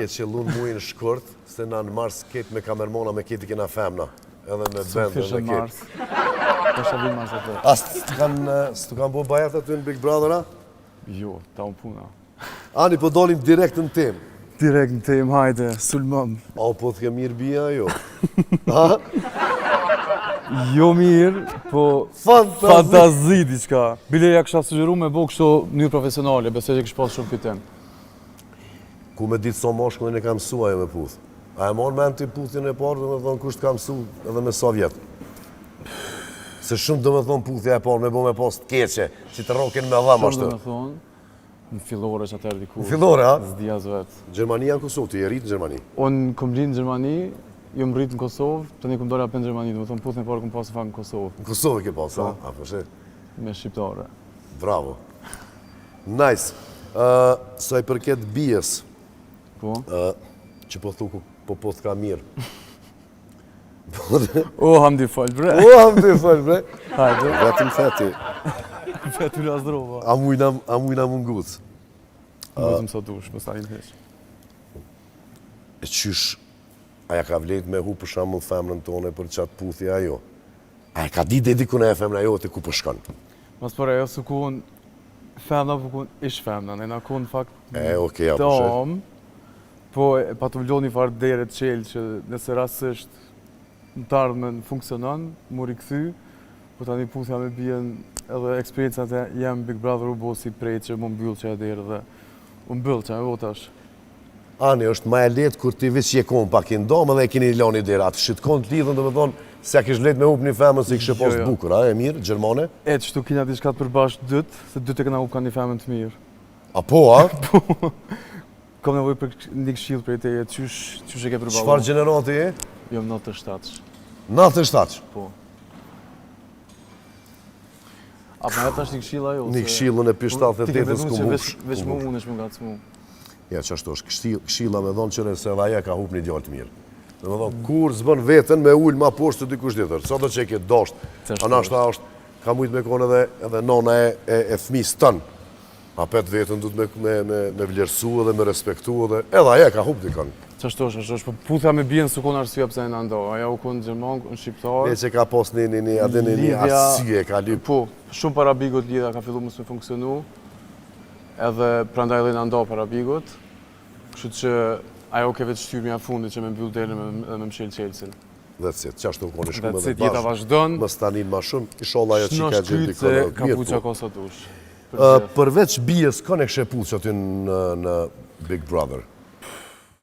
ke qëllun mujnë shkurt, se na në Mars ketë me kamermona, me ketë i kena femna. Edhe me bende, me Mars. Të shalim Mars atë. As të kanë bo bajat aty në Big Brother, a? Jo, ta unë puna. Ani, po dolim direkt në tem. Direkt në tem, hajde, sulmëm. A, po të ke mirë bia, jo? Ha? Jo mirë, po fantazi diçka. Bileja kësha sugjeru me bo kështu njërë profesionale, besoj që kështë pas shumë këtë tem. Ku me ditë so moshkullin e kam mësua jo me puth. A e morë men të puthin e parë, dhe me thonë kusht kam mësu edhe me sa vjetë. Se shumë dhe me thonë puthja e parë, me bo me pas të keqe, që të rokin me dham ashtë. Shumë dhe me thonë, në fillore që atër dikur. Në fillore, ha? Zdia zvetë. Gjermania në Kosovë, të je rritë në Gjermani? Unë kom linë në Gjermani, jom rritë në Kosovë, të një kom dole apë në Gjermani, dhe me thonë puthën e parë kom pasë fakë në Kosovë. Në Kosovë ke pasë, ha? A, përshet? Me shqiptare. Bravo. Nice. Sa i përket bijes, Po? që po thuku, po t'ka mirë. O, hamdi falë, bre. O, hamdi falë, bre. Hajde. Vetëm theti. Vetë ula zdrova. A mujna munguc. Mëzëm sa dush, më starin heq. E qysh, aja ka vlet me hu për shambull femrën tone për qatë puthja ajo. Aja ka di dedi ku ne e femrën ajo të ku përshkon. Mas për ajo së kun femna për kun ish femna, ne na kun fakt Okej, ja përshet. dom, po pa të vloni farë dere të qelë që nëse rasësht në të ardhmen funksionon, mu rikëthy, po tani puthja me bjen edhe eksperiencat e jem Big Brother u bo si prej që mu mbyllë që e derë dhe u mbyllë që e votash. Ani, është ma e letë kur ti vëq je konë pak i ndomë dhe e kini lani dera. Atë shqit konë të lidhën dhe me thonë se a kish letë me up një femën se i kështë pas bukur, a? E mirë, Gjermane? E që tu kina diçka të përbasht dytë, se dytë e këna up ka një femën të mirë. A po, a? Kam nevoj për një këshillë prej teje, qysh e ke përballu? Çfarë gjenerati e? Jom 97. 97. Po. A për jetë është një këshilla jo? Një këshillën e pi 78 s'ku mbush. Veç më unë është më gacmu. Ja, që ashtu është, këshilla me dhonë qëre se dhe aja ka hup një djallë të mirë. Dhe me dhonë, kur zbën vetën me ullë ma poshtë të dikush tjetër. Sa do që e ke dosht, anashta është, ka mujtë me kone edhe nona e fëmis tënë. A petë vetën du të me vlerësu edhe me respektu edhe aja ka hup dikon. Qashtu është, po puthja me bjenë së konë arsye pëse e në ndo. Aja u konë Gjerman, në Shqiptarë. E që ka pos një arsye, ka lyp. Po, shumë para bigot lidha ka fillu mësë me funksionu. Edhe prandaj dhe në ndo para bigot. Kështu që ajo ke vetë shtyrë mja fundi që me mbyllë derën dhe me mshilë qelësin. That's it, qashtu koni shkume dhe jeta vazhdon. Më stanin ma shumë, isholla ajo që ka gjithë dikon. Se ka puqa kosa dush. Përveç bijes, ka ne kështë puqa ty në Big Brother?